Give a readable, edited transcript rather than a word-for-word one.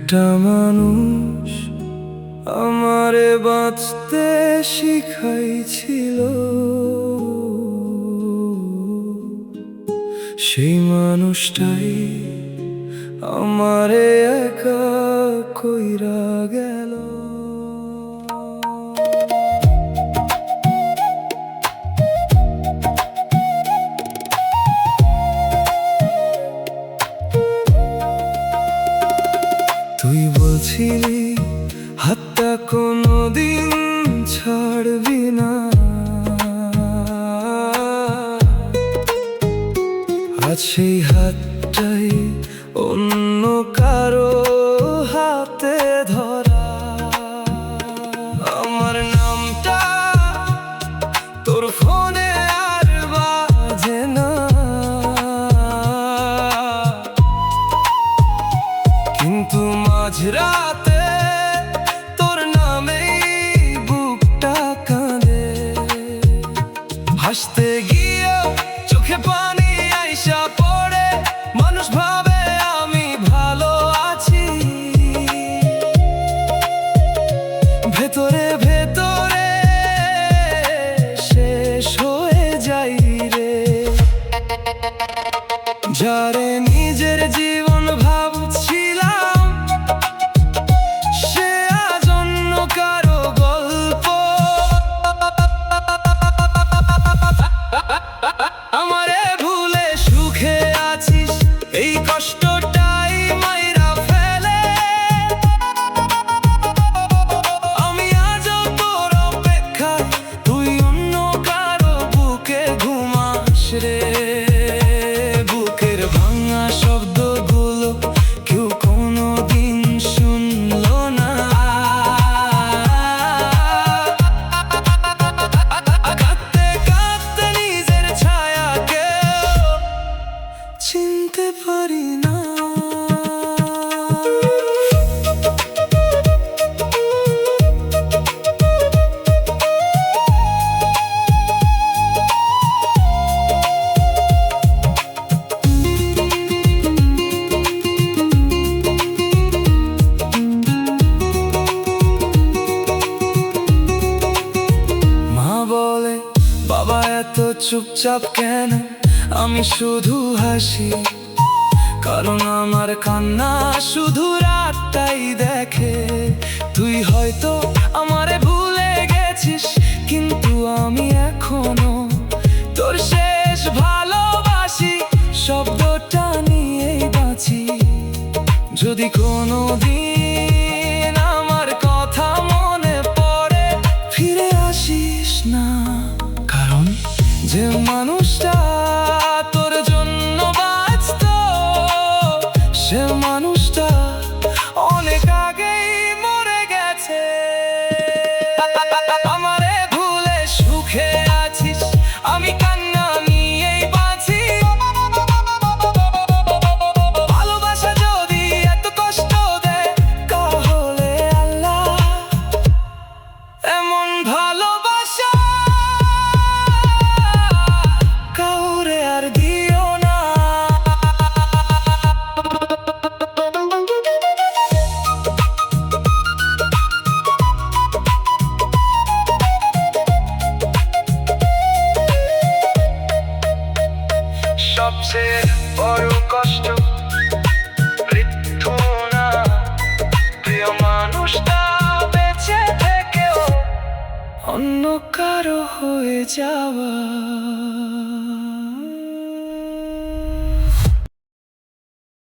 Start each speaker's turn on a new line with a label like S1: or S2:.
S1: একটা মানুষ আমারে বাঁচতে শিখাইছিল, সেই মানুষটাই আমারে একা কইরা গেল। তুই বলছিলি হাতটা কোনোদিন ছাড়বি না, আজ সেই হাতটাই অন্য কারো হাতে ধরা। আমার নামটা তোর ফোনে আর বাজে না, কিন্তু মাঝরাতে তোর নামেই বুকটা কাঁদে। হাসতে গিয়েও চোখে পানি আইসা পড়ে, মানুষ ভাবে আমি ভালো আছি, ভেতরে ভেতরে শেষ হয়ে যাই রে। যারে নিজের জীবন ভাবছিলাম, সে আজ অন্য কারো গল্প। আমারে ভুলে সুখে আছিস, এই কষ্টটাই মাইরা ফেলে। আমি আজও তোর অপেক্ষায়, তুই অন্য কারো বুকে ঘুমাস রে। বুকের ভাঙা শব্দগুলো কেউ কোনোদিন শুনলো না, কাঁদতে কাঁদতে নিজের ছায়াকেও চিনতে পারি না। বাবা এত চুপচাপ কেন, আমি শুধু হাসি, কারণ আমার কান্না শুধু রাতটাই দেখে। তুই হয়তো আমারে ভুলে গেছিস, কিন্তু আমি এখনো তোর শেষ ভালোবাসি, শব্দটা নিয়েই বাঁচি। যদি কোনোদিন আমার কথা মনে পড়ে, ফিরে আসিস না, কারণ যে মানুষটা তোর জন্য বাঁচতো, সে মানুষটা অনেক আগেই মরে গেছে। আমারে ভুলে সুখে আছিস, আমি কান্না নিয়েই বাঁচি। ভালোবাসা যদি এত কষ্ট দেয়, তাহলে আল্লাহ এমন ভালোবাসা কাউরে আর দিও না। সবচেয়ে বড় কষ্ট মৃত্যু না, প্রিয় মানুষটা বেঁচে থেকেও অন্য কারো হয়ে যাওয়া।